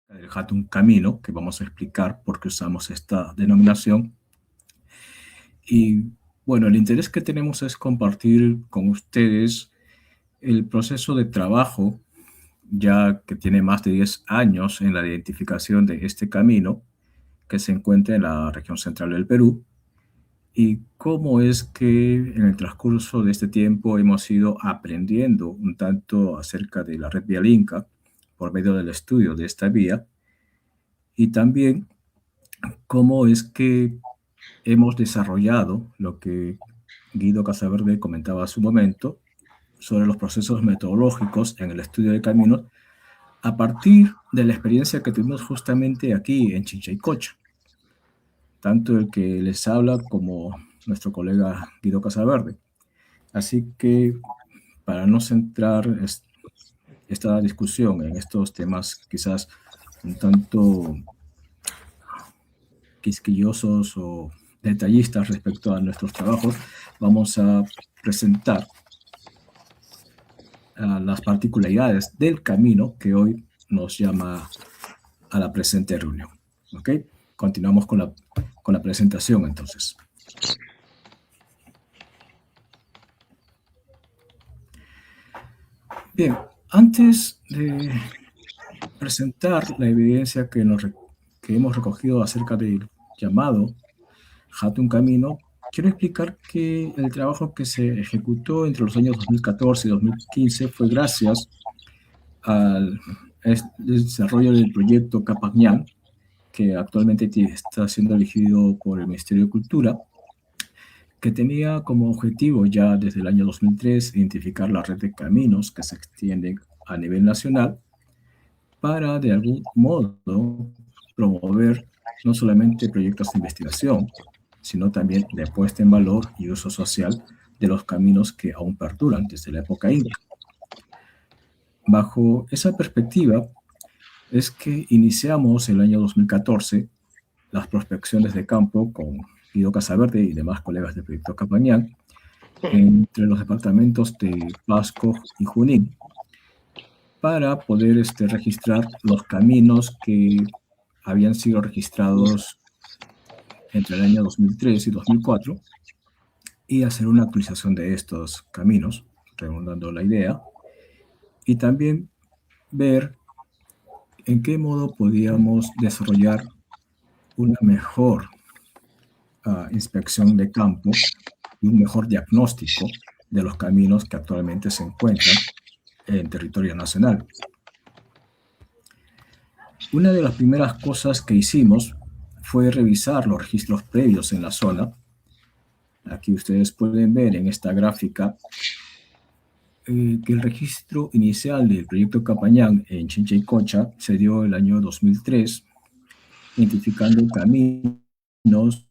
El Hatun Camino, que vamos a explicar por qué usamos esta denominación. Y bueno, el interés que tenemos es compartir con ustedes el proceso de trabajo, ya que tiene más de 10 años en la identificación de este camino, que se encuentra en la región central del Perú, y cómo es que en el transcurso de este tiempo hemos ido aprendiendo un tanto acerca de la red vial Inca por medio del estudio de esta vía, y también cómo es que hemos desarrollado lo que Guido Casaverde comentaba hace un momento sobre los procesos metodológicos en el estudio de caminos a partir de la experiencia que tuvimos justamente aquí en Chinchaycocha. Tanto el que les habla como nuestro colega Guido Casaverde. Así que para no centrar esta discusión en estos temas quizás un tanto quisquillosos o detallistas respecto a nuestros trabajos, vamos a presentar las particularidades del camino que hoy nos llama a la presente reunión. ¿Ok? Continuamos con la presentación entonces. Bien, antes de presentar la evidencia que hemos recogido acerca del llamado Hatun Camino, quiero explicar que el trabajo que se ejecutó entre los años 2014 y 2015 fue gracias al desarrollo del proyecto Capagñán, que actualmente está siendo elegido por el Ministerio de Cultura, que tenía como objetivo ya desde el año 2003 identificar la red de caminos que se extienden a nivel nacional para de algún modo promover no solamente proyectos de investigación, sino también de puesta en valor y uso social de los caminos que aún perduran desde la época inca. Bajo esa perspectiva es que iniciamos el año 2014 las prospecciones de campo con Guido Casaverde y demás colegas del proyecto Capagñán entre los departamentos de Pasco y Junín para poder registrar los caminos que habían sido registrados entre el año 2003 y 2004 y hacer una actualización de estos caminos, redundando la idea, y también ver en qué modo podíamos desarrollar una mejor inspección de campo y un mejor diagnóstico de los caminos que actualmente se encuentran en territorio nacional. Una de las primeras cosas que hicimos fue revisar los registros previos en la zona. Aquí ustedes pueden ver en esta gráfica que el registro inicial del proyecto Capagñán en Chinchaycocha se dio el año 2003, identificando caminos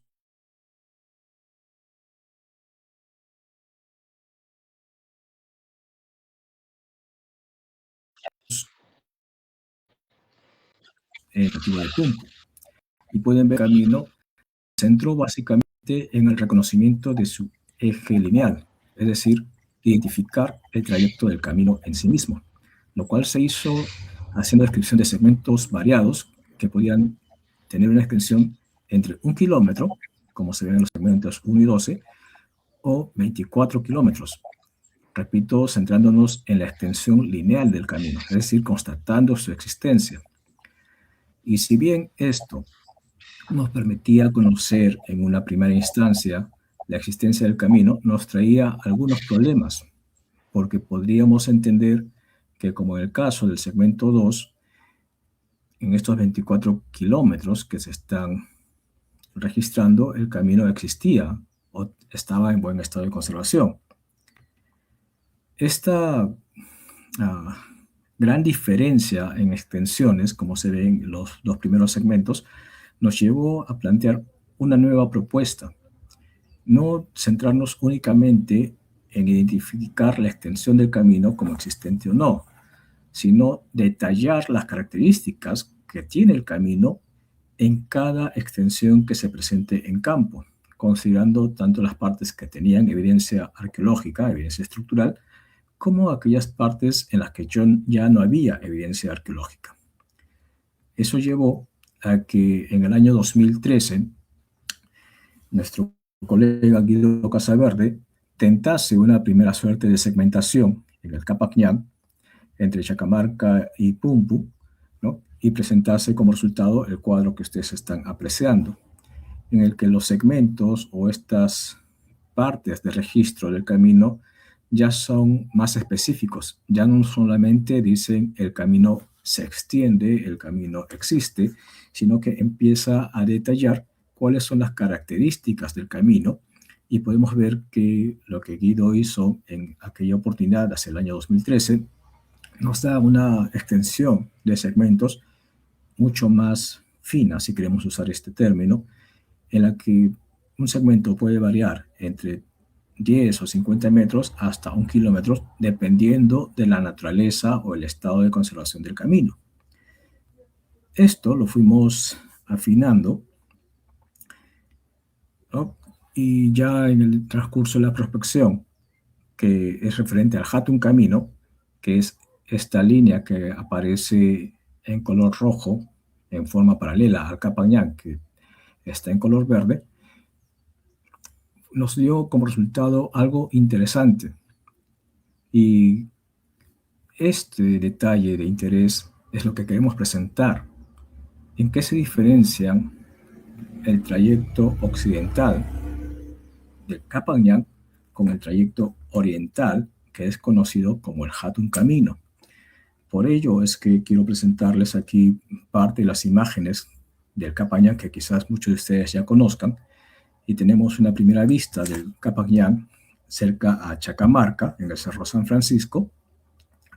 en Antigua de Punto. Y pueden ver el camino se centró básicamente en el reconocimiento de su eje lineal, es decir, identificar el trayecto del camino en sí mismo, lo cual se hizo haciendo descripción de segmentos variados que podían tener una extensión entre 1 kilómetro, como se ven en los segmentos 1 y 12, o 24 kilómetros. Repito, centrándonos en la extensión lineal del camino, es decir, constatando su existencia. Y si bien esto nos permitía conocer en una primera instancia la existencia del camino, nos traía algunos problemas, porque podríamos entender que, como en el caso del segmento 2, en estos 24 kilómetros que se están registrando, el camino existía o estaba en buen estado de conservación. Esta gran diferencia en extensiones, como se ve en los dos primeros segmentos, nos llevó a plantear una nueva propuesta. No centrarnos únicamente en identificar la extensión del camino como existente o no, sino detallar las características que tiene el camino en cada extensión que se presente en campo, considerando tanto las partes que tenían evidencia arqueológica, evidencia estructural, como aquellas partes en las que ya no había evidencia arqueológica. Eso llevó a que en el año 2013 nuestro colega Guido Casaverde tentase una primera suerte de segmentación en el Capacñán entre Chacamarca y Pumpu, ¿no? Y presentase como resultado el cuadro que ustedes están apreciando, en el que los segmentos o estas partes de registro del camino ya son más específicos, ya no solamente dicen el camino se extiende, el camino existe, sino que empieza a detallar cuáles son las características del camino y podemos ver que lo que Guido hizo en aquella oportunidad hacia el año 2013 nos da una extensión de segmentos mucho más fina, si queremos usar este término, en la que un segmento puede variar entre 10 o 50 metros hasta 1 kilómetro, dependiendo de la naturaleza o el estado de conservación del camino. Esto lo fuimos afinando, ¿no? Y ya en el transcurso de la prospección, que es referente al Hatun Camino, que es esta línea que aparece en color rojo en forma paralela al Capañán, que está en color verde, nos dio como resultado algo interesante. Y este detalle de interés es lo que queremos presentar. ¿En qué se diferencian el trayecto occidental del Capañán con el trayecto oriental, que es conocido como el Hatun Camino? Por ello es que quiero presentarles aquí parte de las imágenes del Capañán que quizás muchos de ustedes ya conozcan. Y tenemos una primera vista del Capañán cerca a Chacamarca, en el Cerro San Francisco,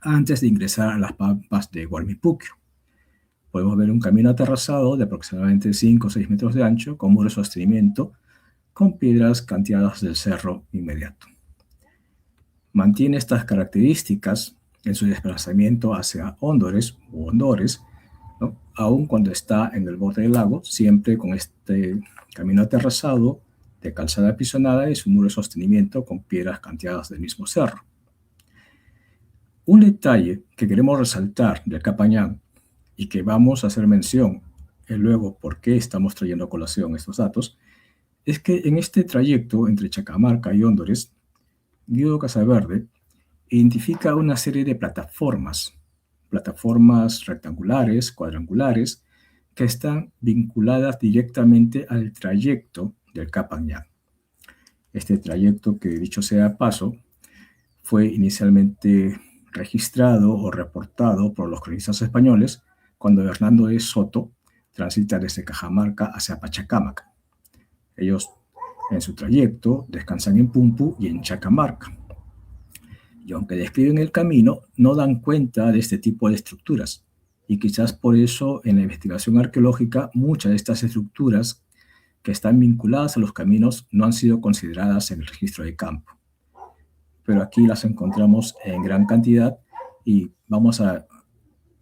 antes de ingresar a las pampas de Gualmipuquio. Podemos ver un camino aterrazado de aproximadamente 5 o 6 metros de ancho, con muro de sostenimiento, con piedras canteadas del cerro inmediato. Mantiene estas características en su desplazamiento hacia Hondores u Hondores, ¿no? Aun cuando está en el borde del lago, siempre con este camino aterrazado de calzada apisonada y su muro de sostenimiento con piedras canteadas del mismo cerro. Un detalle que queremos resaltar del Capañán y que vamos a hacer mención y luego por qué estamos trayendo a colación estos datos, es que en este trayecto entre Chacamarca y Hondores, Guido Casaverde identifica una serie de plataformas rectangulares, cuadrangulares, que están vinculadas directamente al trayecto del Capañán. Este trayecto, que dicho sea de paso, fue inicialmente registrado o reportado por los cronistas españoles cuando Hernando de Soto transita desde Cajamarca hacia Pachacámac. Ellos en su trayecto descansan en Pumpu y en Chacamarca. Y aunque describen el camino, no dan cuenta de este tipo de estructuras. Y quizás por eso en la investigación arqueológica muchas de estas estructuras que están vinculadas a los caminos no han sido consideradas en el registro de campo. Pero aquí las encontramos en gran cantidad y vamos a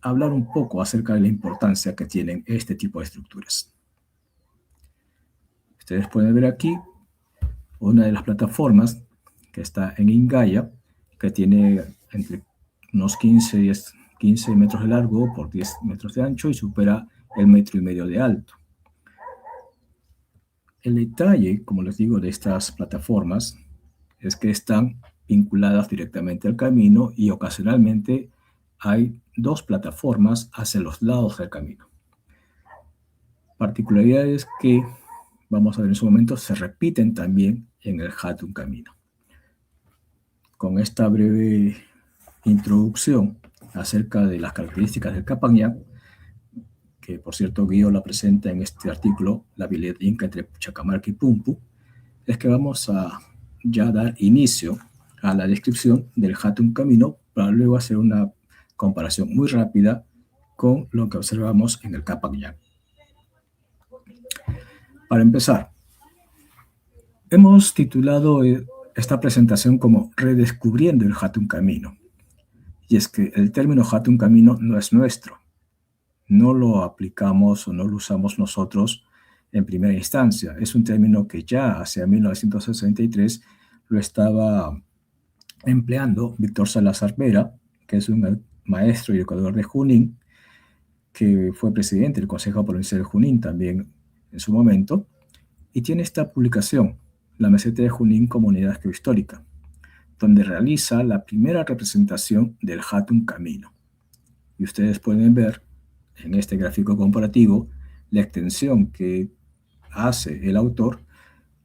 hablar un poco acerca de la importancia que tienen este tipo de estructuras. Ustedes pueden ver aquí una de las plataformas que está en Ingaya, que tiene entre unos 15 metros de largo por 10 metros de ancho y supera el 1,5 metros de alto. El detalle, como les digo, de estas plataformas es que están vinculadas directamente al camino y ocasionalmente hay 2 plataformas hacia los lados del camino. Particularidades que, vamos a ver en su momento, se repiten también en el Hatun Camino. Con esta breve introducción acerca de las características del Capañán, que por cierto Guido la presenta en este artículo, La Vialidad Inca entre Chacamarca y Pumpu, es que vamos a ya dar inicio a la descripción del Hatun Camino para luego hacer una comparación muy rápida con lo que observamos en el Capac Ñan. Para empezar, hemos titulado esta presentación como Redescubriendo el Hatun Camino. Y es que el término Hatun Camino no es nuestro. No lo aplicamos o no lo usamos nosotros en primera instancia. Es un término que ya hacia 1963 lo estaba empleando Víctor Salazar Vera, que es un maestro y educador de Junín, que fue presidente del Consejo Provincial de Junín también en su momento, y tiene esta publicación, La Meseta de Junín como Unidad Geohistórica, donde realiza la primera representación del Hatun Camino. Y ustedes pueden ver en este gráfico comparativo la extensión que hace el autor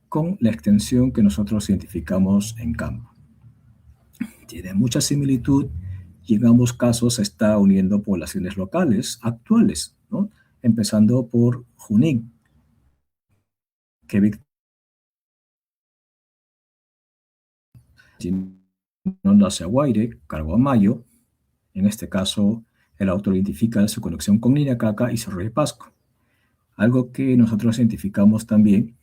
con la extensión que nosotros identificamos en campo. Tiene mucha similitud y en ambos casos está uniendo poblaciones locales actuales, ¿no? Empezando por Junín, que no hacia Guaire, cargo a Mayo. En este caso, el autor identifica su conexión con Ninacaca y Cerro de Pasco, algo que nosotros identificamos también,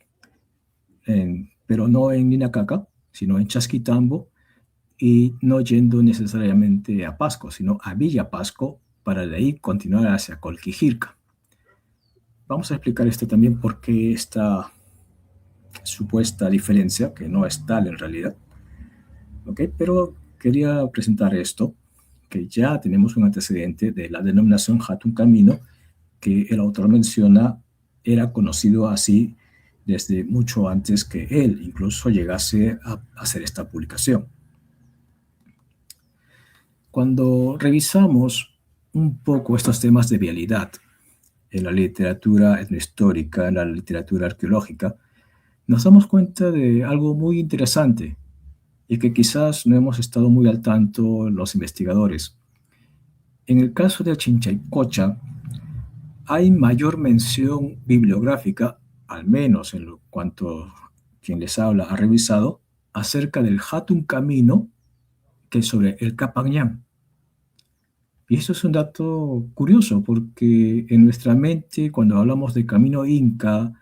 pero no en Ninacaca, sino en Chasquitambo, y no yendo necesariamente a Pasco, sino a Villa Pasco, para de ahí continuar hacia Colquijirca. Vamos a explicar esto también porque esta supuesta diferencia, que no es tal en realidad, ¿ok? Pero quería presentar esto, que ya tenemos un antecedente de la denominación Hatun Camino, que el autor menciona era conocido así desde mucho antes que él incluso llegase a hacer esta publicación. Cuando revisamos un poco estos temas de vialidad en la literatura etnohistórica, en la literatura arqueológica, nos damos cuenta de algo muy interesante y que quizás no hemos estado muy al tanto los investigadores. En el caso de Chinchaycocha, hay mayor mención bibliográfica, al menos en lo cuanto quien les habla ha revisado, acerca del Hatun Camino que sobre el Capac Ñan. Y esto es un dato curioso porque en nuestra mente, cuando hablamos de camino inca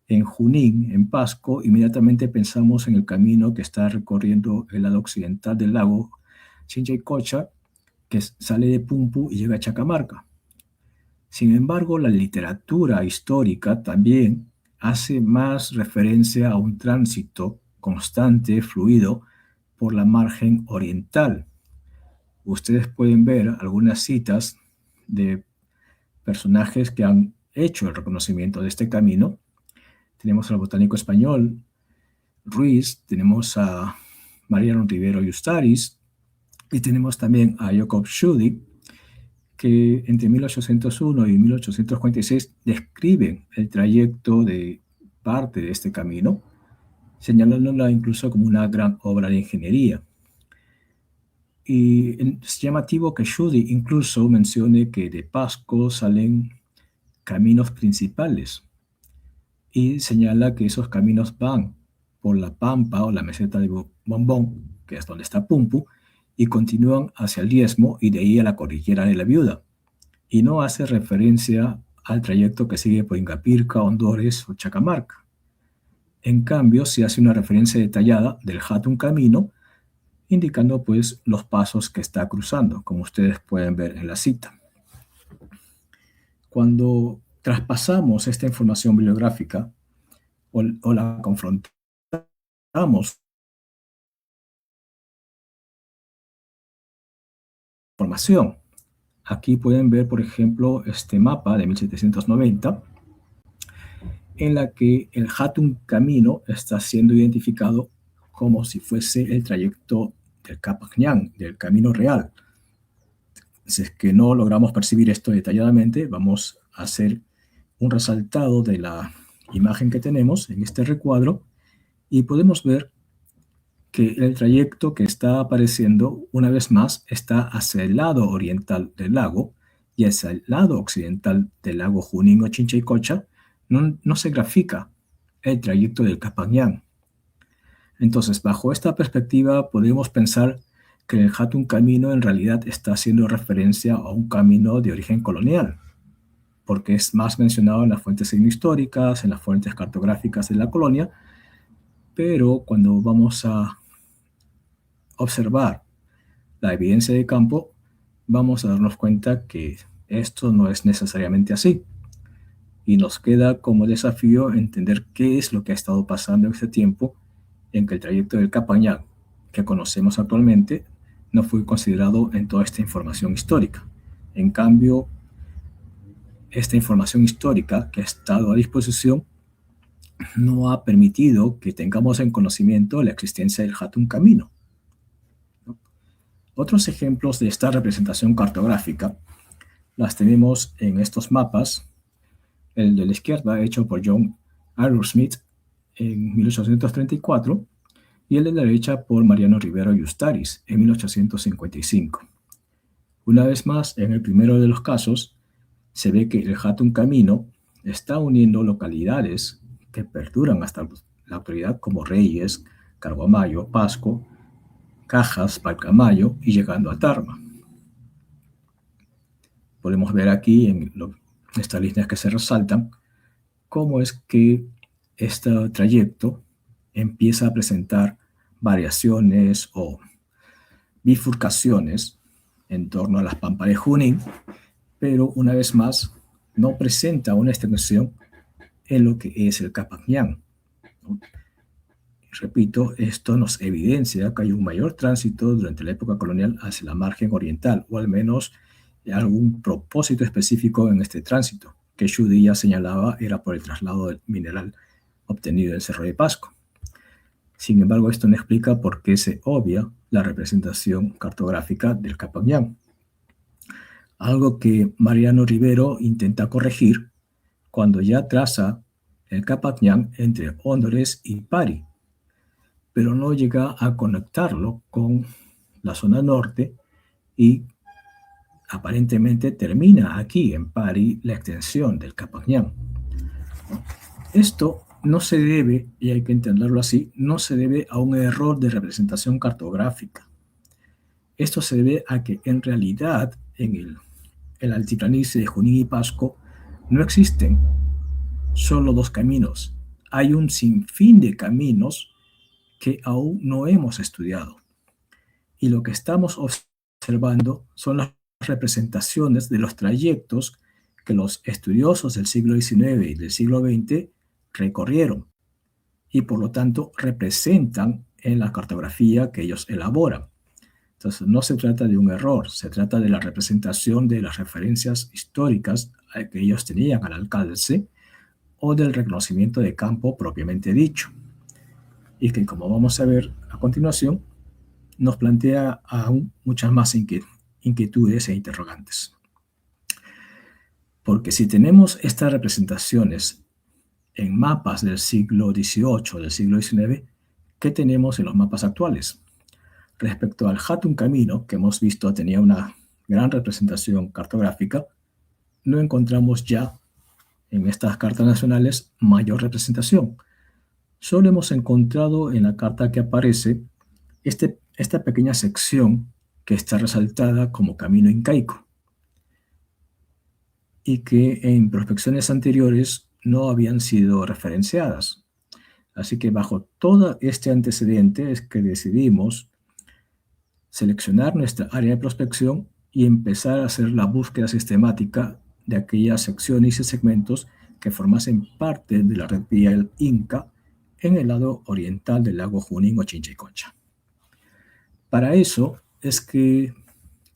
en Junín, en Pasco, inmediatamente pensamos en el camino que está recorriendo el lado occidental del lago Chinchaycocha, que sale de Pumpu y llega a Chacamarca. Sin embargo, la literatura histórica también hace más referencia a un tránsito constante, fluido, por la margen oriental. Ustedes pueden ver algunas citas de personajes que han hecho el reconocimiento de este camino. Tenemos al botánico español Ruiz, tenemos a Mariano Rivero y Ustaris, y tenemos también a Jacob Schudi, que entre 1801 y 1846 describen el trayecto de parte de este camino, señalándola incluso como una gran obra de ingeniería. Y es llamativo que Schudi incluso mencione que de Pasco salen caminos principales y señala que esos caminos van por la Pampa o la meseta de Bombón, que es donde está Pumpu, y continúan hacia el Diezmo y de ahí a la cordillera de la Viuda. Y no hace referencia al trayecto que sigue por Ingapirca, Hondores o Chacamarca. En cambio, se hace una referencia detallada del Hatun Camino, indicando pues los pasos que está cruzando, como ustedes pueden ver en la cita. Cuando traspasamos esta información bibliográfica o la confrontamos información, aquí pueden ver, por ejemplo, este mapa de 1790, en la que el Hatun Camino está siendo identificado como si fuese el trayecto del Capac Ñan, del Camino Real. Si es que no logramos percibir esto detalladamente, vamos a hacer un resaltado de la imagen que tenemos en este recuadro y podemos ver que el trayecto que está apareciendo una vez más está hacia el lado oriental del lago y hacia el lado occidental del lago Junín o Chinchaycocha no se grafica el trayecto del Capac Ñan. Entonces, bajo esta perspectiva, podemos pensar que el Hatun Camino en realidad está haciendo referencia a un camino de origen colonial, porque es más mencionado en las fuentes históricas, en las fuentes cartográficas de la colonia, pero cuando vamos a observar la evidencia de campo, vamos a darnos cuenta que esto no es necesariamente así. Y nos queda como desafío entender qué es lo que ha estado pasando en este tiempo en que el trayecto del Capañán, que conocemos actualmente, no fue considerado en toda esta información histórica. En cambio, esta información histórica que ha estado a disposición no ha permitido que tengamos en conocimiento la existencia del Hatun Camino. Otros ejemplos de esta representación cartográfica las tenemos en estos mapas. El de la izquierda, hecho por John Arrowsmith en 1834, y el de la derecha por Mariano Rivero y Ustaris en 1855. Una vez más, en el primero de los casos, se ve que el Hatun Camino está uniendo localidades que perduran hasta la actualidad como Reyes, Carguamayo, Pasco, Cajas, Palcamayo y llegando a Tarma. Podemos ver aquí en estas líneas que se resaltan cómo es que este trayecto empieza a presentar variaciones o bifurcaciones en torno a las pampas de Junín, pero una vez más no presenta una extensión en lo que es el Capañán. Repito, esto nos evidencia que hay un mayor tránsito durante la época colonial hacia la margen oriental, o al menos algún propósito específico en este tránsito, que Schudy ya señalaba era por el traslado del mineral obtenido en Cerro de Pasco. Sin embargo, esto no explica por qué se obvia la representación cartográfica del Capañán, algo que Mariano Rivero intenta corregir cuando ya traza el Capañán entre Hondores y Pari, pero no llega a conectarlo con la zona norte y aparentemente termina aquí en Pari la extensión del Capañán. Esto no se debe, y hay que entenderlo así, no se debe a un error de representación cartográfica. Esto se debe a que en realidad en el altiplanicie de Junín y Pasco no existen solo dos caminos. Hay un sinfín de caminos que aún no hemos estudiado. Y lo que estamos observando son las representaciones de los trayectos que los estudiosos del siglo XIX y del siglo XX recorrieron y por lo tanto representan en la cartografía que ellos elaboran. Entonces no se trata de un error, se trata de la representación de las referencias históricas que ellos tenían al alcance o del reconocimiento de campo propiamente dicho. Y que, como vamos a ver a continuación, nos plantea aún muchas más inquietudes e interrogantes. Porque si tenemos estas representaciones en mapas del siglo XVIII, del siglo XIX, ¿qué tenemos en los mapas actuales? Respecto al Hatun Camino, que hemos visto tenía una gran representación cartográfica, no encontramos ya en estas cartas nacionales mayor representación. Solo hemos encontrado en la carta que aparece esta pequeña sección que está resaltada como camino incaico y que en prospecciones anteriores no habían sido referenciadas. Así que bajo todo este antecedente es que decidimos seleccionar nuestra área de prospección y empezar a hacer la búsqueda sistemática de aquellas secciones y segmentos que formasen parte de la red vial Inca en el lado oriental del lago Junín o Chinchiconcha. Para eso es que,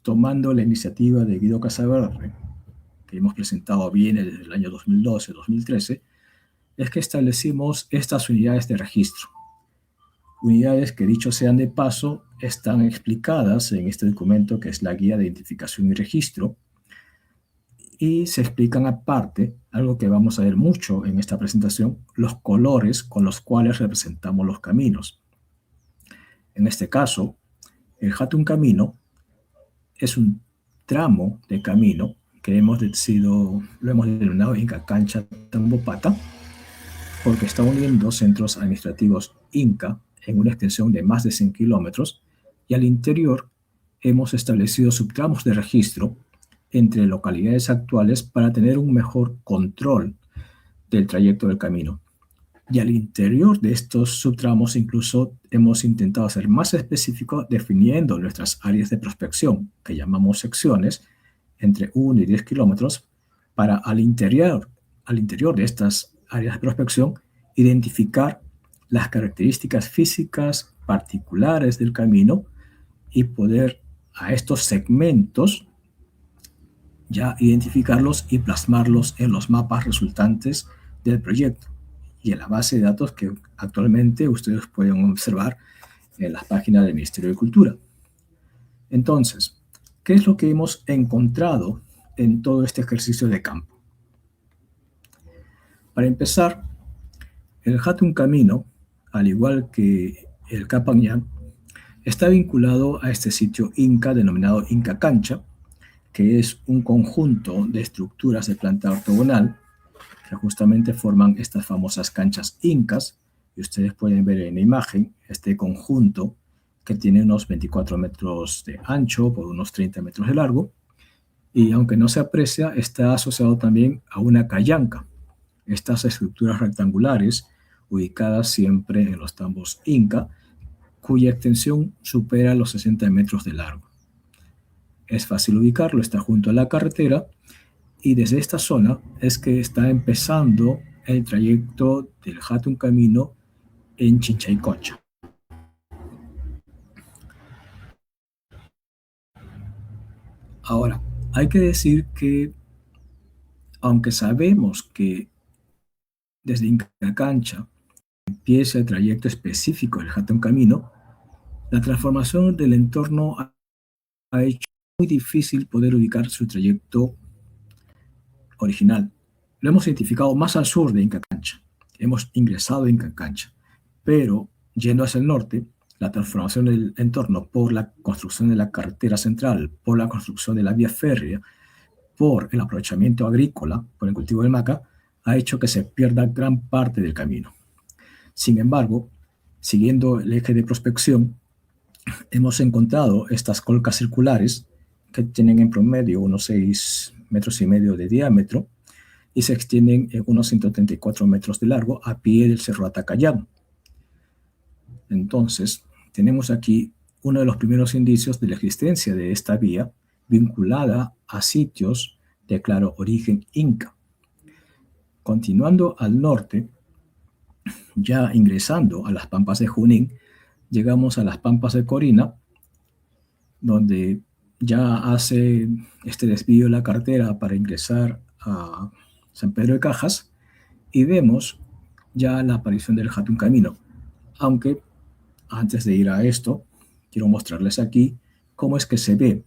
tomando la iniciativa de Guido Casaverde, que hemos presentado bien desde el año 2012-2013, es que establecimos estas unidades de registro. Unidades que, dicho sean de paso, están explicadas en este documento que es la Guía de Identificación y Registro, y se explican aparte, algo que vamos a ver mucho en esta presentación, los colores con los cuales representamos los caminos. En este caso, el Hatun Camino es un tramo de camino que lo hemos denominado Inca Cancha Tambopata, porque está uniendo centros administrativos Inca en una extensión de más de 100 kilómetros, y al interior hemos establecido subtramos de registro entre localidades actuales para tener un mejor control del trayecto del camino. Y al interior de estos subtramos incluso hemos intentado ser más específicos definiendo nuestras áreas de prospección, que llamamos secciones, entre 1 y 10 kilómetros, para al interior de estas áreas de prospección identificar las características físicas particulares del camino y poder a estos segmentos ya identificarlos y plasmarlos en los mapas resultantes del proyecto y en la base de datos que actualmente ustedes pueden observar en las páginas del Ministerio de Cultura. Entonces, ¿qué es lo que hemos encontrado en todo este ejercicio de campo? Para empezar, el Hatun Camino, al igual que el Capangñán, está vinculado a este sitio inca denominado Inca Cancha, que es un conjunto de estructuras de planta ortogonal que justamente forman estas famosas canchas incas, y ustedes pueden ver en la imagen este conjunto que tiene unos 24 metros de ancho por unos 30 metros de largo, y aunque no se aprecia, está asociado también a una callanca, estas estructuras rectangulares ubicadas siempre en los tambos inca, cuya extensión supera los 60 metros de largo. Es fácil ubicarlo, está junto a la carretera, y desde esta zona es que está empezando el trayecto del Hatun Camino en Chinchaycocha. Ahora, hay que decir que, aunque sabemos que desde Inca Cancha empieza el trayecto específico del Hatun Camino, la transformación del entorno ha hecho muy difícil poder ubicar su trayecto original. Lo hemos identificado más al sur de Inca Cancha. Hemos ingresado en Inca Cancha, pero yendo hacia el norte, la transformación del entorno por la construcción de la carretera central, por la construcción de la vía férrea, por el aprovechamiento agrícola, por el cultivo de maca, ha hecho que se pierda gran parte del camino. Sin embargo, siguiendo el eje de prospección, hemos encontrado estas colcas circulares que tienen en promedio unos 6,5 metros de diámetro y se extienden en unos 134 metros de largo a pie del Cerro Atacayán. Entonces, tenemos aquí uno de los primeros indicios de la existencia de esta vía vinculada a sitios de claro origen inca. Continuando al norte, ya ingresando a las Pampas de Junín, llegamos a las Pampas de Corina, donde ya hace este desvío de la carretera para ingresar a San Pedro de Cajas, y vemos ya la aparición del Hatun Camino. Aunque antes de ir a esto, quiero mostrarles aquí cómo es que se ve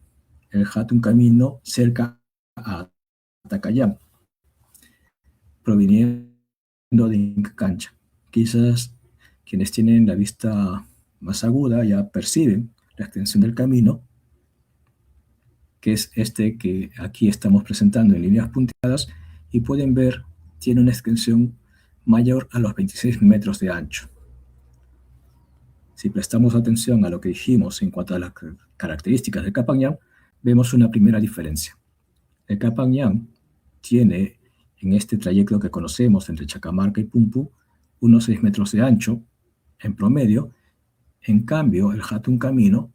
el Hatun Camino cerca a Atacayán, proveniendo de Inca Cancha. Quizás quienes tienen la vista más aguda ya perciben la extensión del camino, que es este que aquí estamos presentando en líneas punteadas, y pueden ver, tiene una extensión mayor a los 26 metros de ancho. Si prestamos atención a lo que dijimos en cuanto a las características del Capangñán, vemos una primera diferencia. El Capangñán tiene, en este trayecto que conocemos entre Chacamarca y Pumpu, unos 6 metros de ancho en promedio. En cambio, el Hatun Camino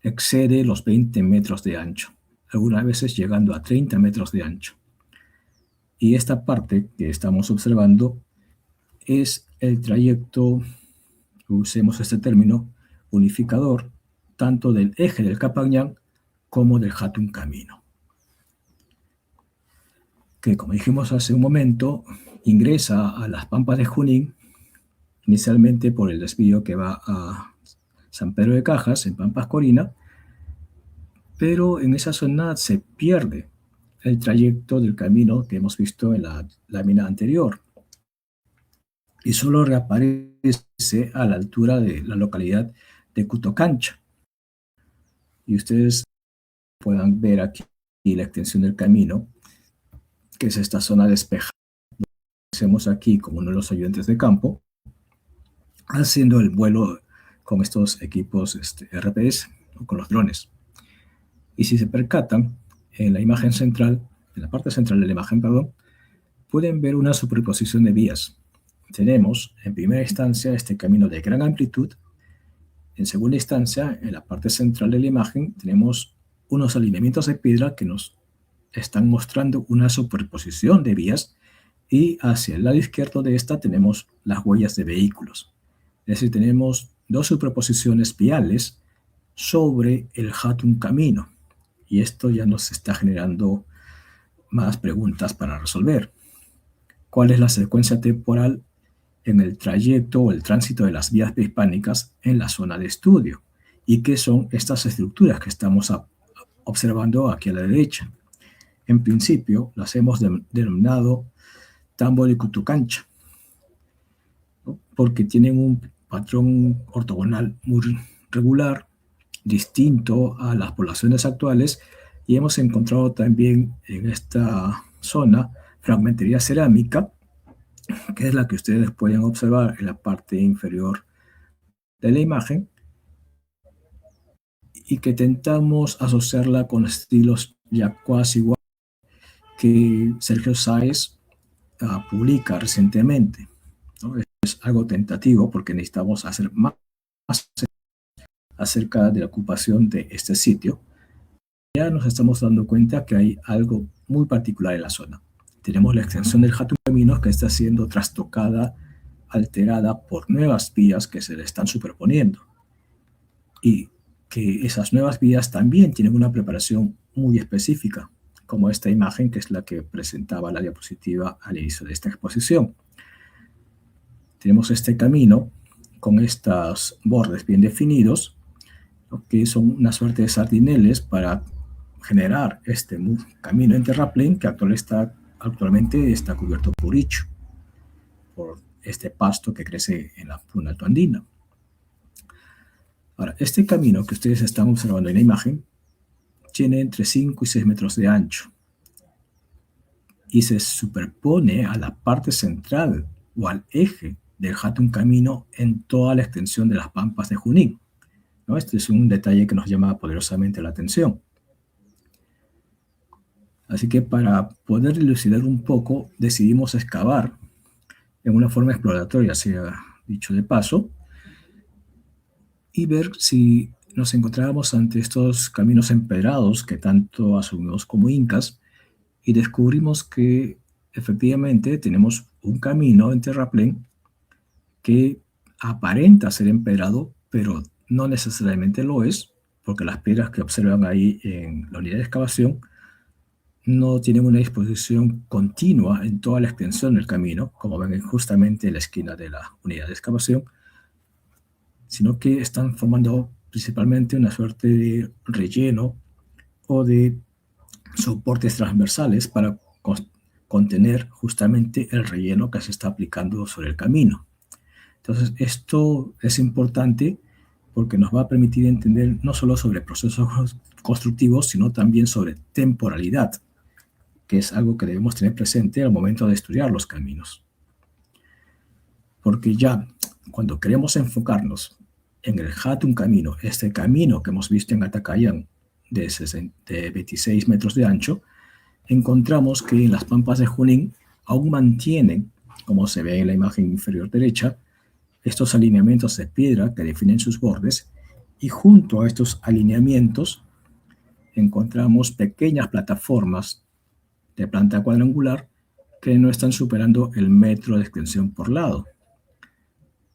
excede los 20 metros de ancho, algunas veces llegando a 30 metros de ancho. Y esta parte que estamos observando es el trayecto, usemos este término, unificador, tanto del eje del Capangñán como del Hatun Camino, que, como dijimos hace un momento, ingresa a las Pampas de Junín, inicialmente por el desvío que va a San Pedro de Cajas, en Pampas Corina, pero en esa zona se pierde el trayecto del camino que hemos visto en la lámina anterior, y solo reaparece a la altura de la localidad de Cutocancha. Y ustedes puedan ver aquí la extensión del camino, que es esta zona despejada. Hacemos aquí como uno de los ayudantes de campo, haciendo el vuelo con estos equipos RPS o con los drones. Y si se percatan, en la imagen central, en la parte central de la imagen, perdón, pueden ver una superposición de vías. Tenemos, en primera instancia, este camino de gran amplitud. En segunda instancia, en la parte central de la imagen, tenemos unos alineamientos de piedra que nos están mostrando una superposición de vías, y hacia el lado izquierdo de esta tenemos las huellas de vehículos. Es decir, tenemos dos superposiciones viales sobre el Hatun camino, y esto ya nos está generando más preguntas para resolver. ¿Cuál es la secuencia temporal en el trayecto o el tránsito de las vías prehispánicas en la zona de estudio? ¿Y qué son estas estructuras que estamos observando aquí a la derecha? En principio, las hemos denominado tambo de Cutucancha, ¿no? Porque tienen un patrón ortogonal muy regular, distinto a las poblaciones actuales, y hemos encontrado también en esta zona fragmentería cerámica, que es la que ustedes pueden observar en la parte inferior de la imagen, y que intentamos asociarla con estilos ya casi igual que Sergio Sáez publica recientemente, ¿no? Es algo tentativo porque necesitamos hacer más acerca de la ocupación de este sitio. Ya nos estamos dando cuenta que hay algo muy particular en la zona. Tenemos la extensión del Hatun Caminos que está siendo trastocada, alterada por nuevas vías que se le están superponiendo, y que esas nuevas vías también tienen una preparación muy específica, como esta imagen que es la que presentaba la diapositiva al inicio de esta exposición. Tenemos este camino con estos bordes bien definidos, ¿no?, que son una suerte de sardineles para generar este camino en terraplén que actualmente está cubierto por richo, por este pasto que crece en la zona altoandina. Ahora, este camino que ustedes están observando en la imagen tiene entre 5 y 6 metros de ancho y se superpone a la parte central o al eje del Hatun Camino en toda la extensión de las pampas de Junín, ¿no? Este es un detalle que nos llama poderosamente la atención. Así que para poder dilucidar un poco, decidimos excavar en una forma exploratoria, sea dicho de paso, y ver si nos encontrábamos ante estos caminos empedrados que tanto asumimos como incas, y descubrimos que efectivamente tenemos un camino en terraplén que aparenta ser empedrado, pero no necesariamente lo es, porque las piedras que observan ahí en la unidad de excavación no tienen una disposición continua en toda la extensión del camino, como ven justamente en la esquina de la unidad de excavación, sino que están formando principalmente una suerte de relleno o de soportes transversales para contener justamente el relleno que se está aplicando sobre el camino. Entonces, esto es importante porque nos va a permitir entender no solo sobre procesos constructivos, sino también sobre temporalidad, que es algo que debemos tener presente al momento de estudiar los caminos. Porque ya cuando queremos enfocarnos en el Hatun Camino, este camino que hemos visto en Atacayán de 26 metros de ancho, encontramos que en las pampas de Junín aún mantienen, como se ve en la imagen inferior derecha, estos alineamientos de piedra que definen sus bordes, y junto a estos alineamientos encontramos pequeñas plataformas de planta cuadrangular que no están superando el metro de extensión por lado.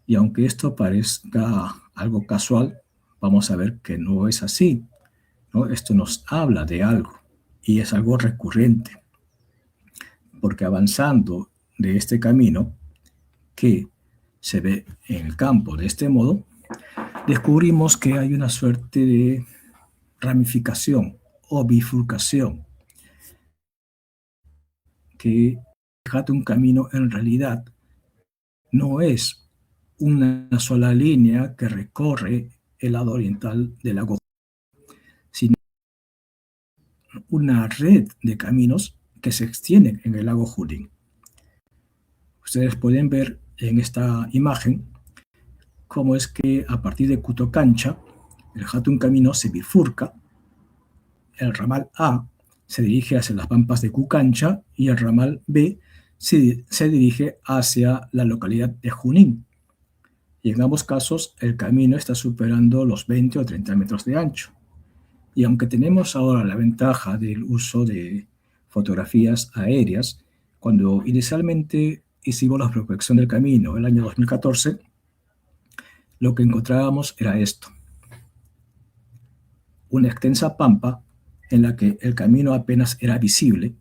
Y aunque esto parezca algo casual, vamos a ver que no es así, ¿no? Esto nos habla de algo y es algo recurrente, porque avanzando de este camino que se ve en el campo de este modo, descubrimos que hay una suerte de ramificación o bifurcación que un camino en realidad no es una sola línea que recorre el lado oriental del lago, sino una red de caminos que se extienden en el lago Junín. Ustedes pueden ver en esta imagen cómo es que a partir de Cutocancha, el Hatun Camino se bifurca. El ramal A se dirige hacia las pampas de Cucancha y el ramal B se dirige hacia la localidad de Junín. Y en ambos casos el camino está superando los 20 o 30 metros de ancho. Y aunque tenemos ahora la ventaja del uso de fotografías aéreas, cuando inicialmente hicimos la prospección del camino el año 2014, lo que encontrábamos era esto: una extensa pampa en la que el camino apenas era visible.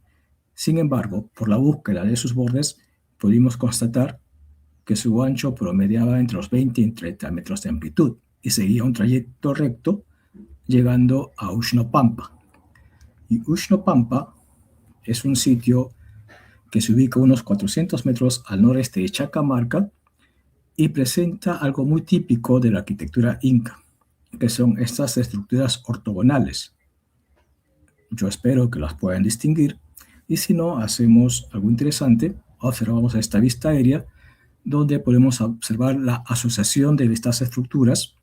Sin embargo, por la búsqueda de sus bordes, pudimos constatar que su ancho promediaba entre los 20 y 30 metros de amplitud y seguía un trayecto recto llegando a Uxnopampa. Y Uxnopampa es un sitio que se ubica unos 400 metros al noreste de Chacamarca y presenta algo muy típico de la arquitectura inca, que son estas estructuras ortogonales. Yo espero que las puedan distinguir, y si no, hacemos algo interesante: observamos esta vista aérea donde podemos observar la asociación de estas estructuras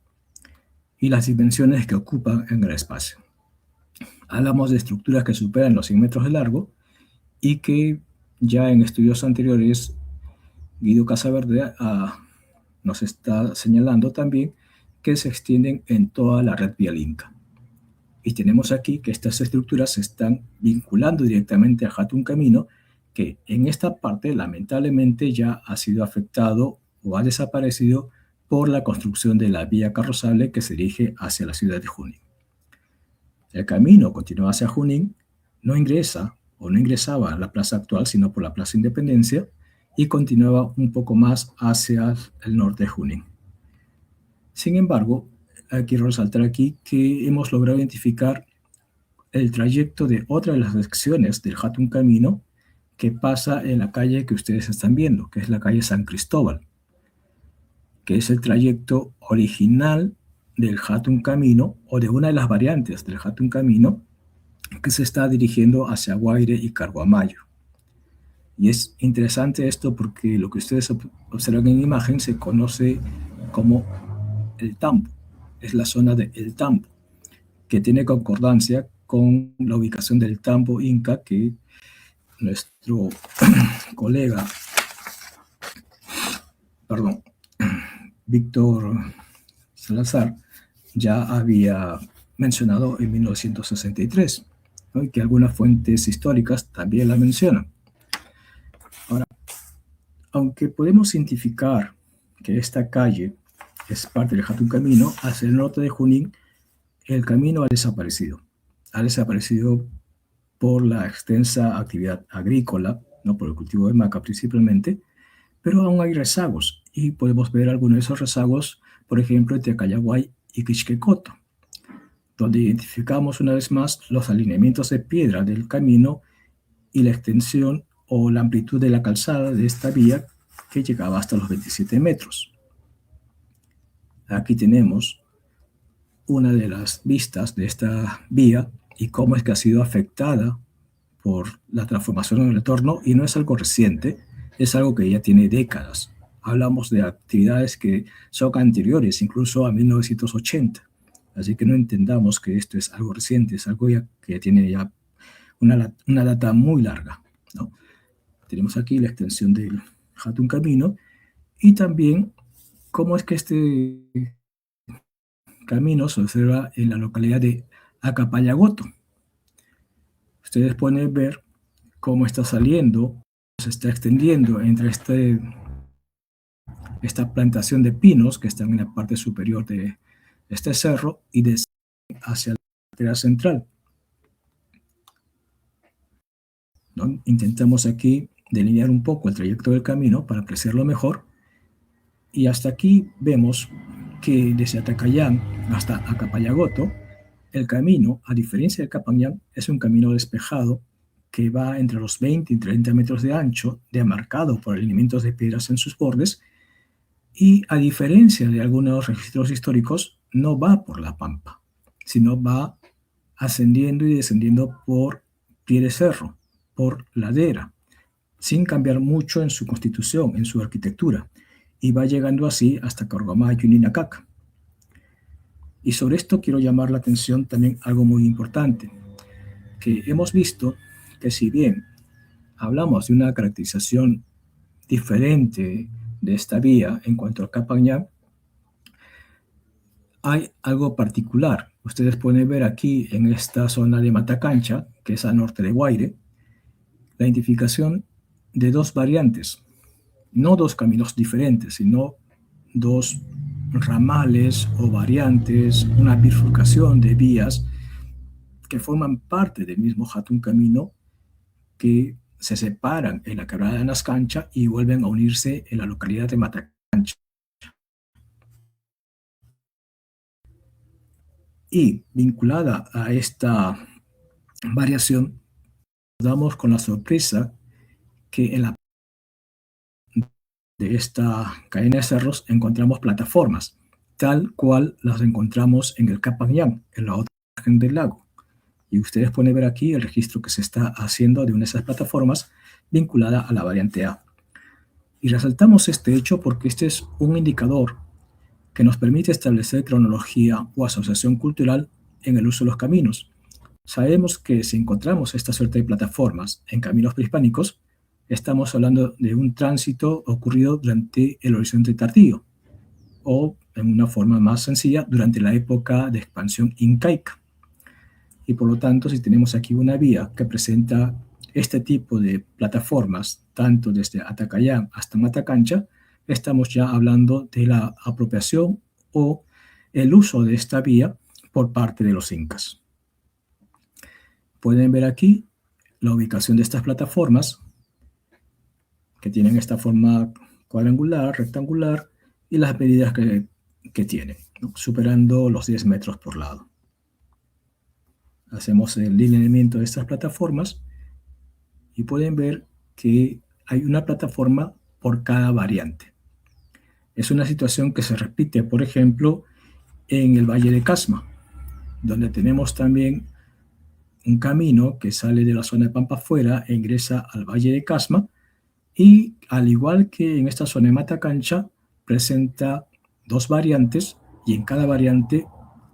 y las dimensiones que ocupan en el espacio. Hablamos de estructuras que superan los 100 metros de largo y que ya en estudios anteriores Guido Casaverde nos está señalando también que se extienden en toda la red vial Inca. Y tenemos aquí que estas estructuras se están vinculando directamente al Hatun Camino, que en esta parte lamentablemente ya ha sido afectado o ha desaparecido por la construcción de la vía carrozable que se dirige hacia la ciudad de Junín. El camino continúa hacia Junín, no ingresa o no ingresaba a la plaza actual, sino por la Plaza Independencia, y continuaba un poco más hacia el norte de Junín. Sin embargo, quiero resaltar aquí que hemos logrado identificar el trayecto de otra de las secciones del Hatun Camino que pasa en la calle que ustedes están viendo, que es la calle San Cristóbal, que es el trayecto original del Hatun Camino o de una de las variantes del Hatun Camino que se está dirigiendo hacia Guaire y Carguamayo. Y es interesante esto porque lo que ustedes observan en imagen se conoce como el Tambo, es la zona de El Tambo, que tiene concordancia con la ubicación del Tambo Inca que nuestro colega, Víctor Salazar, ya había mencionado en 1963, ¿no? Y que algunas fuentes históricas también la mencionan. Ahora, aunque podemos identificar que esta calle es parte del Hatun Camino, hacia el norte de Junín el camino ha desaparecido. Ha desaparecido por la extensa actividad agrícola, no por el cultivo de maca principalmente, pero aún hay rezagos y podemos ver algunos de esos rezagos, por ejemplo, en Tecayaguay y Quixquecoto, donde identificamos una vez más los alineamientos de piedra del camino y la extensión o la amplitud de la calzada de esta vía que llegaba hasta los 27 metros. Aquí tenemos una de las vistas de esta vía y cómo es que ha sido afectada por la transformación en el entorno, y no es algo reciente, es algo que ya tiene décadas. Hablamos de actividades que son anteriores incluso a 1980, así que no entendamos que esto es algo reciente, es algo que tiene ya una data muy larga, ¿no? Tenemos aquí la extensión del Hatun Camino y también cómo es que este camino se observa en la localidad de Acapayagoto. Ustedes pueden ver cómo está saliendo, se está extendiendo entre esta plantación de pinos que están en la parte superior de este cerro y hacia la lateral central, ¿no? Intentamos aquí delinear un poco el trayecto del camino para apreciarlo mejor, y hasta aquí vemos que desde Atacayán hasta Acapayagoto el camino, a diferencia de Capayán, es un camino despejado que va entre los 20 y 30 metros de ancho, demarcado por alineamientos de piedras en sus bordes, y a diferencia de algunos registros históricos, no va por la pampa, sino va ascendiendo y descendiendo por pie de cerro, por ladera, sin cambiar mucho en su constitución, en su arquitectura. y va llegando así hasta Carguamayo y Ninacaca. Y sobre esto quiero llamar la atención también algo muy importante, que hemos visto que si bien hablamos de una caracterización diferente de esta vía en cuanto al Capañán, hay algo particular. Ustedes pueden ver aquí en esta zona de Matacancha, que es al norte de Guaire, la identificación de dos variantes, no dos caminos diferentes, sino dos ramales o variantes, una bifurcación de vías que forman parte del mismo Hatun Camino, que se separan en la quebrada de Nascancha y vuelven a unirse en la localidad de Matacancha. Y vinculada a esta variación, nos damos con la sorpresa que en la de esta cadena de cerros encontramos plataformas, tal cual las encontramos en el Capañán, en la otra imagen del lago. Y ustedes pueden ver aquí el registro que se está haciendo de una de esas plataformas vinculada a la variante A. Y resaltamos este hecho porque este es un indicador que nos permite establecer cronología o asociación cultural en el uso de los caminos. Sabemos que si encontramos esta suerte de plataformas en caminos prehispánicos, estamos hablando de un tránsito ocurrido durante el Horizonte tardío, o en una forma más sencilla, durante la época de expansión incaica. Y por lo tanto, si tenemos aquí una vía que presenta este tipo de plataformas, tanto desde Atacayán hasta Matacancha, estamos ya hablando de la apropiación o el uso de esta vía por parte de los incas. Pueden ver aquí la ubicación de estas plataformas, que tienen esta forma cuadrangular, rectangular, y las medidas que tienen, ¿no? Superando los 10 metros por lado. Hacemos el lineamiento de estas plataformas y pueden ver que hay una plataforma por cada variante. Es una situación que se repite, por ejemplo, en el Valle de Casma, donde tenemos también un camino que sale de la zona de Pampa Afuera e ingresa al Valle de Casma, y al igual que en esta zona de Matacancha, presenta dos variantes y en cada variante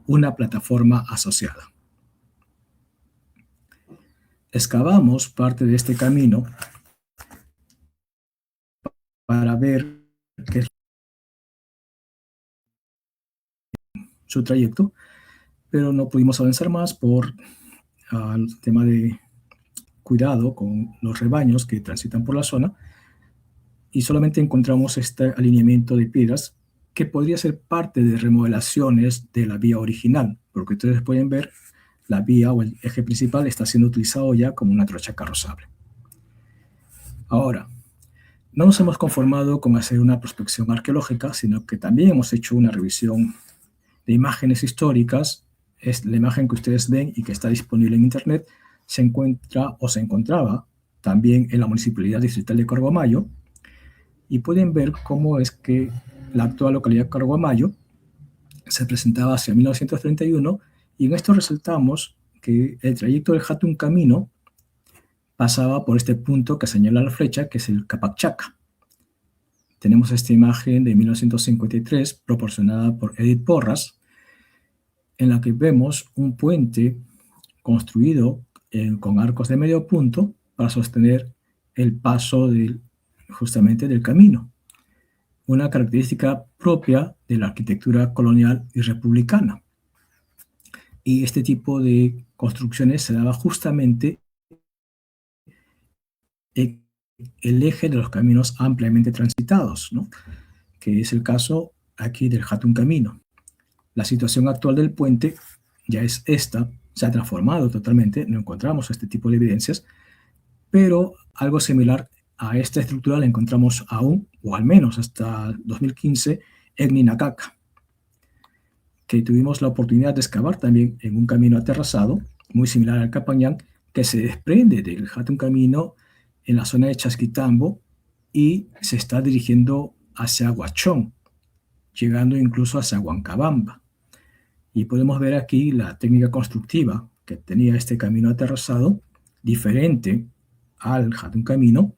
una plataforma asociada. Excavamos parte de este camino para ver qué es su trayecto, pero no pudimos avanzar más por el tema de cuidado con los rebaños que transitan por la zona, y solamente encontramos este alineamiento de piedras que podría ser parte de remodelaciones de la vía original, porque ustedes pueden ver la vía o el eje principal está siendo utilizado ya como una trocha carrozable. Ahora, no nos hemos conformado con hacer una prospección arqueológica, sino que también hemos hecho una revisión de imágenes históricas. Es la imagen que ustedes ven y que está disponible en internet, se encuentra o se encontraba también en la Municipalidad Distrital de Carguamayo, y pueden ver cómo es que la actual localidad de Carguamayo se presentaba hacia 1931, y en esto resaltamos que el trayecto del Hatun Camino pasaba por este punto que señala la flecha, que es el Capacchaca. Tenemos esta imagen de 1953 proporcionada por Edith Porras, en la que vemos un puente construido con arcos de medio punto para sostener el paso justamente del camino, una característica propia de la arquitectura colonial y republicana. Y este tipo de construcciones se daba justamente en el eje de los caminos ampliamente transitados, ¿no? Que es el caso aquí del Hatun Camino. La situación actual del puente ya es esta, se ha transformado totalmente, no encontramos este tipo de evidencias, pero algo similar a esta estructura la encontramos aún, o al menos hasta 2015, en Ninacaca, que tuvimos la oportunidad de excavar también en un camino aterrazado, muy similar al Capañán, que se desprende del Hatun Camino en la zona de Chasquitambo y se está dirigiendo hacia Huachón, llegando incluso hacia Huancabamba. Y podemos ver aquí la técnica constructiva que tenía este camino aterrazado, diferente al Hatun Camino,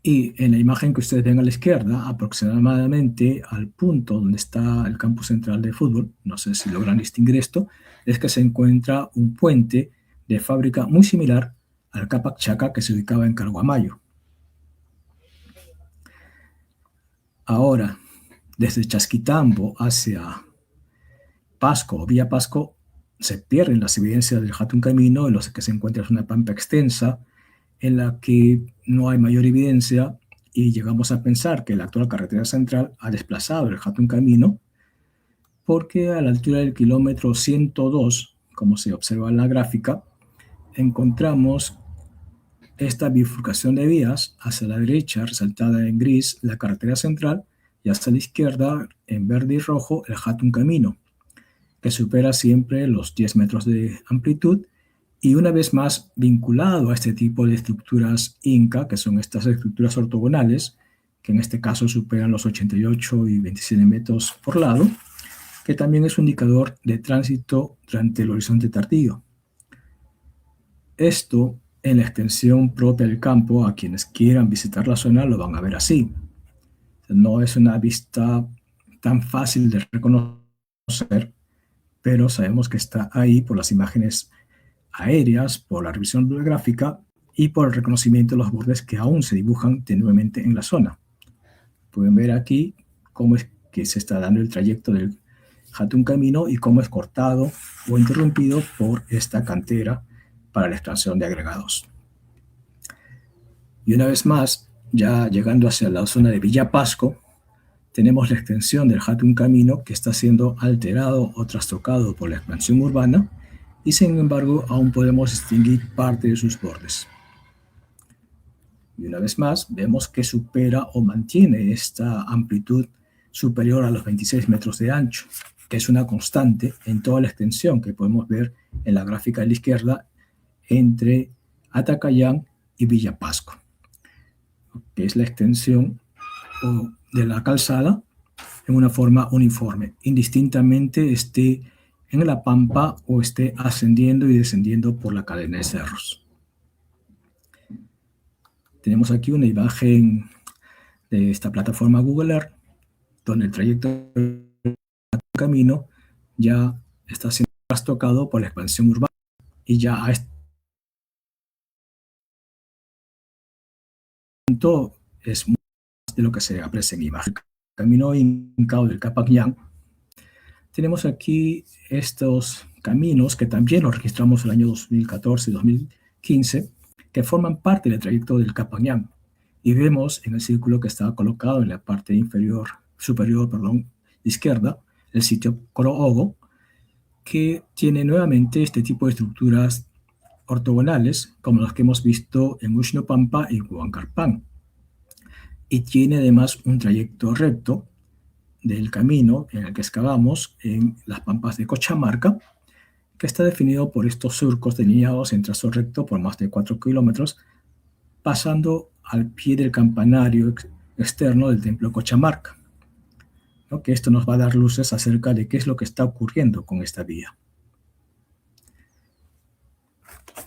Y en la imagen que ustedes ven a la izquierda, aproximadamente al punto donde está el campo central de fútbol, no sé si logran distinguir esto, es que se encuentra un puente de fábrica muy similar al Capac Chaca que se ubicaba en Carguamayo. Ahora, desde Chasquitambo hacia Pasco o Villa Pasco, se pierden las evidencias del Hatun Camino, en los que se encuentra una pampa extensa, en la que no hay mayor evidencia, y llegamos a pensar que la actual carretera central ha desplazado el Hatun Camino, porque a la altura del kilómetro 102, como se observa en la gráfica, encontramos esta bifurcación de vías: hacia la derecha, resaltada en gris, la carretera central, y hacia la izquierda, en verde y rojo, el Hatun Camino, que supera siempre los 10 metros de amplitud, y una vez más vinculado a este tipo de estructuras Inca, que son estas estructuras ortogonales, que en este caso superan los 88 y 27 metros por lado, que también es un indicador de tránsito durante el horizonte tardío. Esto, en la extensión propia del campo, a quienes quieran visitar la zona lo van a ver así. No es una vista tan fácil de reconocer, pero sabemos que está ahí por las imágenes aéreas, por la revisión bibliográfica y por el reconocimiento de los bordes que aún se dibujan tenuemente en la zona. Pueden ver aquí cómo es que se está dando el trayecto del Hatun Camino y cómo es cortado o interrumpido por esta cantera para la extracción de agregados. Y una vez más, ya llegando hacia la zona de Villa Pasco, tenemos la extensión del Hatun Camino, que está siendo alterado o trastocado por la expansión urbana, y sin embargo aún podemos distinguir parte de sus bordes. Y una vez más vemos que supera o mantiene esta amplitud superior a los 26 metros de ancho, que es una constante en toda la extensión que podemos ver en la gráfica de la izquierda entre Atacayán y Villa Pasco, que es la extensión de la calzada en una forma uniforme, indistintamente esté en la pampa o esté ascendiendo y descendiendo por la cadena de cerros. Tenemos aquí una imagen de esta plataforma Google Earth, donde el trayecto del camino ya está siendo trastocado por la expansión urbana, y ya a este punto es más de lo que se aprecia en imagen. El camino Incao del Capacñán. Tenemos aquí estos caminos que también los registramos en el año 2014 y 2015, que forman parte del trayecto del Capacñán. Y vemos en el círculo que está colocado en la parte superior, izquierda, el sitio Coroogo, que tiene nuevamente este tipo de estructuras ortogonales, como los que hemos visto en Uxnopampa y Huancarpán. Y tiene además un trayecto recto del camino en el que excavamos en las pampas de Cochamarca, que está definido por estos surcos delineados en trazo recto por más de 4 kilómetros, pasando al pie del campanario externo del templo Cochamarca, ¿no? Que esto nos va a dar luces acerca de qué es lo que está ocurriendo con esta vía.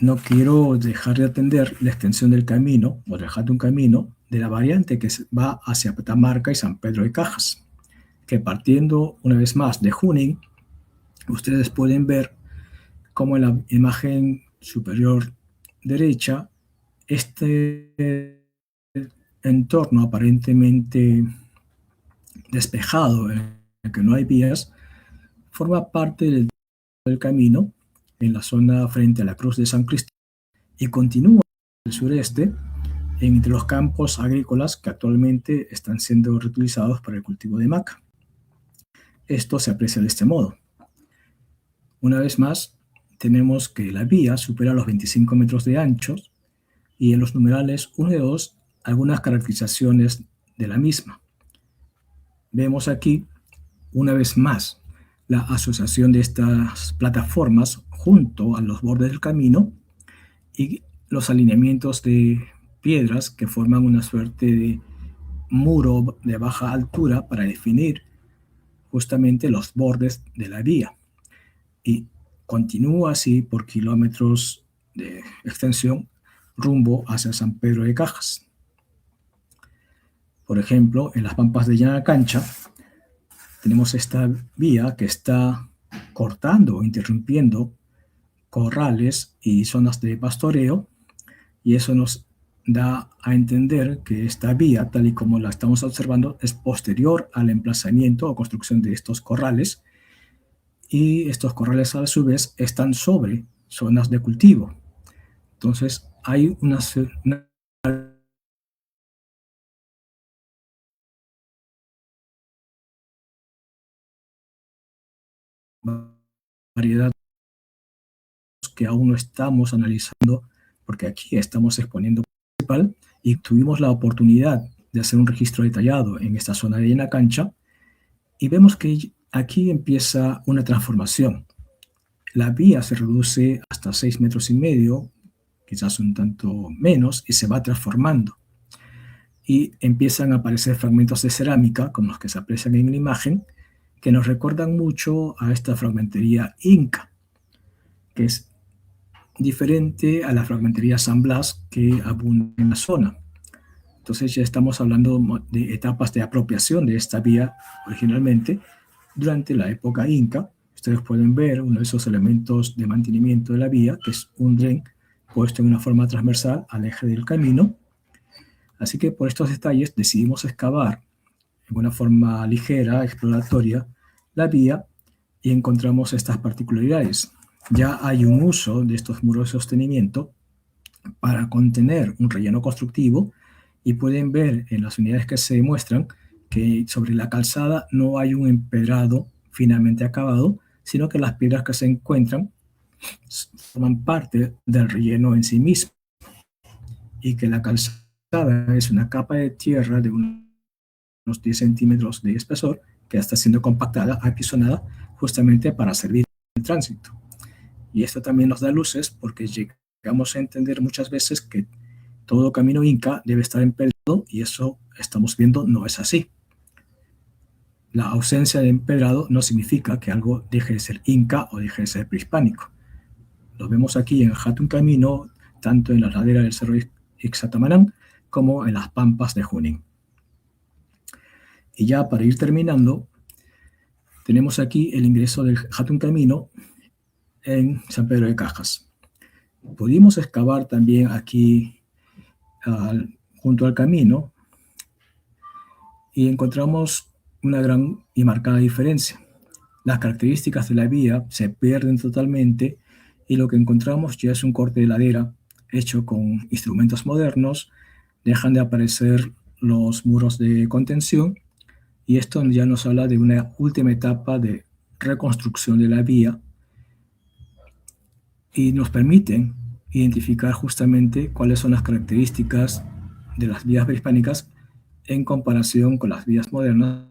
No quiero dejar de atender la extensión del camino, o del Hatun Camino, de la variante que va hacia Patamarca y San Pedro de Cajas, que partiendo una vez más de Junín, ustedes pueden ver cómo en la imagen superior derecha, este entorno aparentemente despejado, en el que no hay vías, forma parte del camino en la zona frente a la Cruz de San Cristóbal y continúa al sureste entre los campos agrícolas que actualmente están siendo reutilizados para el cultivo de maca. Esto se aprecia de este modo. Una vez más, tenemos que la vía supera los 25 metros de ancho y en los numerales 1 y 2 algunas caracterizaciones de la misma. Vemos aquí, una vez más, la asociación de estas plataformas junto a los bordes del camino y los alineamientos de piedras que forman una suerte de muro de baja altura para definir justamente los bordes de la vía. Y continúa así por kilómetros de extensión rumbo hacia San Pedro de Cajas. Por ejemplo, en las pampas de Yanacancha tenemos esta vía que está cortando o interrumpiendo corrales y zonas de pastoreo, y eso nos da a entender que esta vía, tal y como la estamos observando, es posterior al emplazamiento o construcción de estos corrales, y estos corrales a su vez están sobre zonas de cultivo. Entonces hay una variedad que aún no estamos analizando, porque aquí estamos exponiendo principal y tuvimos la oportunidad de hacer un registro detallado en esta zona de la cancha, y vemos que aquí empieza una transformación. La vía se reduce hasta 6,5 metros, quizás un tanto menos, y se va transformando. Y empiezan a aparecer fragmentos de cerámica, como los que se aprecian en la imagen, que nos recuerdan mucho a esta fragmentería inca, que es diferente a la fragmentería San Blas que abunda en la zona. Entonces ya estamos hablando de etapas de apropiación de esta vía originalmente durante la época inca. Ustedes pueden ver uno de esos elementos de mantenimiento de la vía, que es un dren puesto en una forma transversal al eje del camino. Así que por estos detalles decidimos excavar en una forma ligera, exploratoria, la vía, y encontramos estas particularidades. Ya hay un uso de estos muros de sostenimiento para contener un relleno constructivo, y pueden ver en las unidades que se muestran que sobre la calzada no hay un empedrado finamente acabado, sino que las piedras que se encuentran forman parte del relleno en sí mismo, y que la calzada es una capa de tierra de unos 10 centímetros de espesor que está siendo compactada, apisonada, justamente para servir el tránsito. Y esto también nos da luces, porque llegamos a entender muchas veces que todo camino inca debe estar empedrado, y eso estamos viendo no es así. La ausencia de empedrado no significa que algo deje de ser inca o deje de ser prehispánico. Lo vemos aquí en Hatun Camino, tanto en la ladera del cerro Ixatamarán como en las pampas de Junín. Y ya para ir terminando, tenemos aquí el ingreso del Hatun Camino en San Pedro de Cajas. Pudimos excavar también aquí junto al camino, y encontramos una gran y marcada diferencia. Las características de la vía se pierden totalmente, y lo que encontramos ya es un corte de ladera hecho con instrumentos modernos. Dejan de aparecer los muros de contención, y esto ya nos habla de una última etapa de reconstrucción de la vía, y nos permiten identificar justamente cuáles son las características de las vías prehispánicas en comparación con las vías modernas.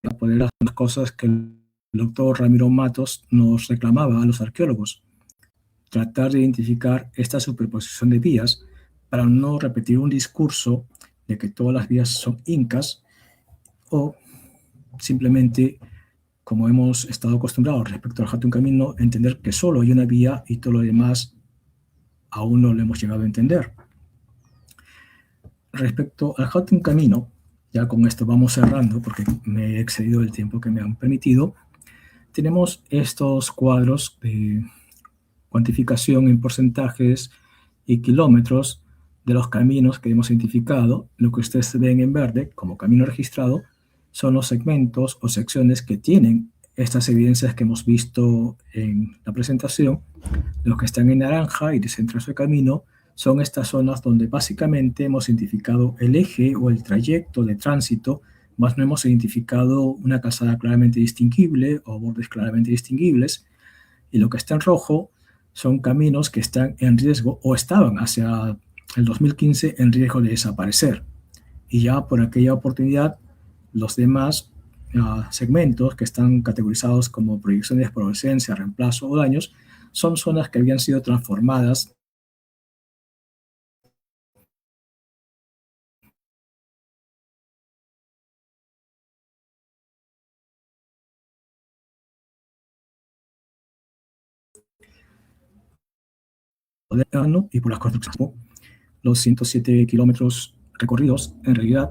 Para poder hacer las cosas que el doctor Ramiro Matos nos reclamaba a los arqueólogos: tratar de identificar esta superposición de vías para no repetir un discurso de que todas las vías son incas, o simplemente, como hemos estado acostumbrados respecto al Hatun Camino, entender que solo hay una vía y todo lo demás aún no lo hemos llegado a entender. Respecto al Hatun Camino, ya con esto vamos cerrando porque me he excedido el tiempo que me han permitido. Tenemos estos cuadros de cuantificación en porcentajes y kilómetros de los caminos que hemos identificado. Lo que ustedes ven en verde como camino registrado son los segmentos o secciones que tienen estas evidencias que hemos visto en la presentación. Los que están en naranja y de centro de camino son estas zonas donde básicamente hemos identificado el eje o el trayecto de tránsito, más no hemos identificado una calzada claramente distinguible o bordes claramente distinguibles. Y lo que está en rojo son caminos que están en riesgo o estaban hacia el 2015 en riesgo de desaparecer. Y ya por aquella oportunidad, los demás segmentos que están categorizados como proyecciones por ausencia, reemplazo o daños son zonas que habían sido transformadas por el verano y por las construcciones. Los 107 kilómetros recorridos, en realidad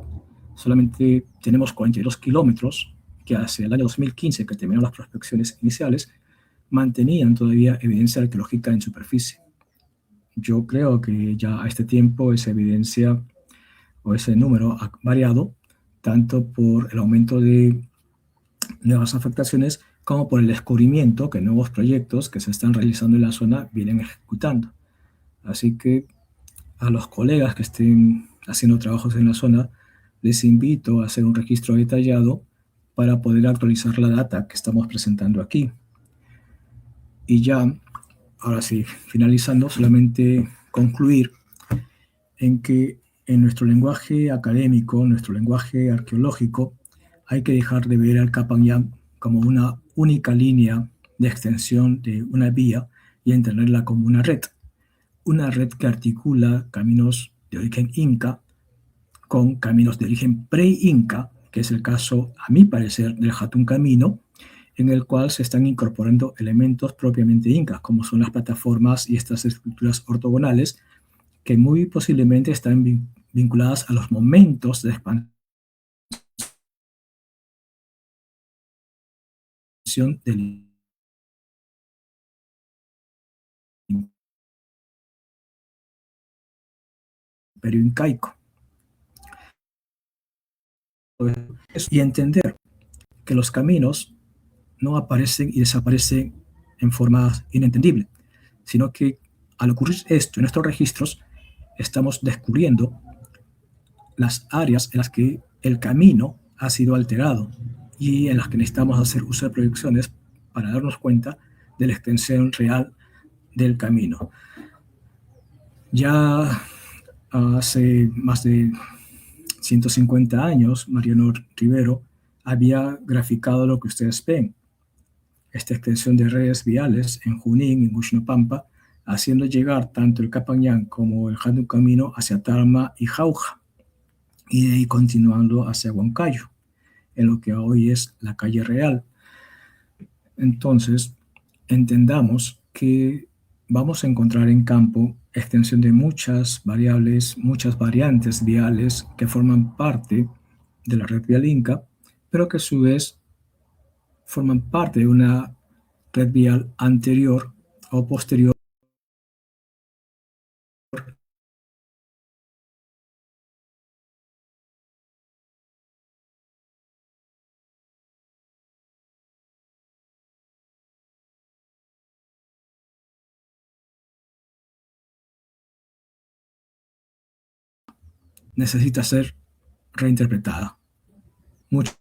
solamente tenemos 42 kilómetros que hacia el año 2015, que terminaron las prospecciones iniciales, mantenían todavía evidencia arqueológica en superficie. Yo creo que ya a este tiempo esa evidencia o ese número ha variado tanto por el aumento de nuevas afectaciones como por el descubrimiento que nuevos proyectos que se están realizando en la zona vienen ejecutando. Así que a los colegas que estén haciendo trabajos en la zona, les invito a hacer un registro detallado para poder actualizar la data que estamos presentando aquí. Y ya, ahora sí, finalizando, solamente concluir en que en nuestro lenguaje académico, nuestro lenguaje arqueológico, hay que dejar de ver al Capanyang como una única línea de extensión de una vía y entenderla como una red que articula caminos de origen inca con caminos de origen pre-inca, que es el caso, a mi parecer, del Hatun Camino, en el cual se están incorporando elementos propiamente incas, como son las plataformas y estas estructuras ortogonales, que muy posiblemente están vinculadas a los momentos de expansión del imperio incaico. Y entender que los caminos no aparecen y desaparecen en forma inentendible, sino que al ocurrir esto en nuestros registros, estamos descubriendo las áreas en las que el camino ha sido alterado y en las que necesitamos hacer uso de proyecciones para darnos cuenta de la extensión real del camino. Ya hace más de 150 años, Mariano Rivero había graficado lo que ustedes ven, esta extensión de redes viales en Junín, en Uxnopampa, haciendo llegar tanto el Capanyang como el Hatun Camino hacia Tarma y Jauja, y de ahí continuando hacia Huancayo, en lo que hoy es la calle Real. Entonces, entendamos que vamos a encontrar en campo extensión de muchas variables, muchas variantes viales que forman parte de la red vial Inca, pero que a su vez forman parte de una red vial anterior o posterior. Necesita ser reinterpretada. Muchas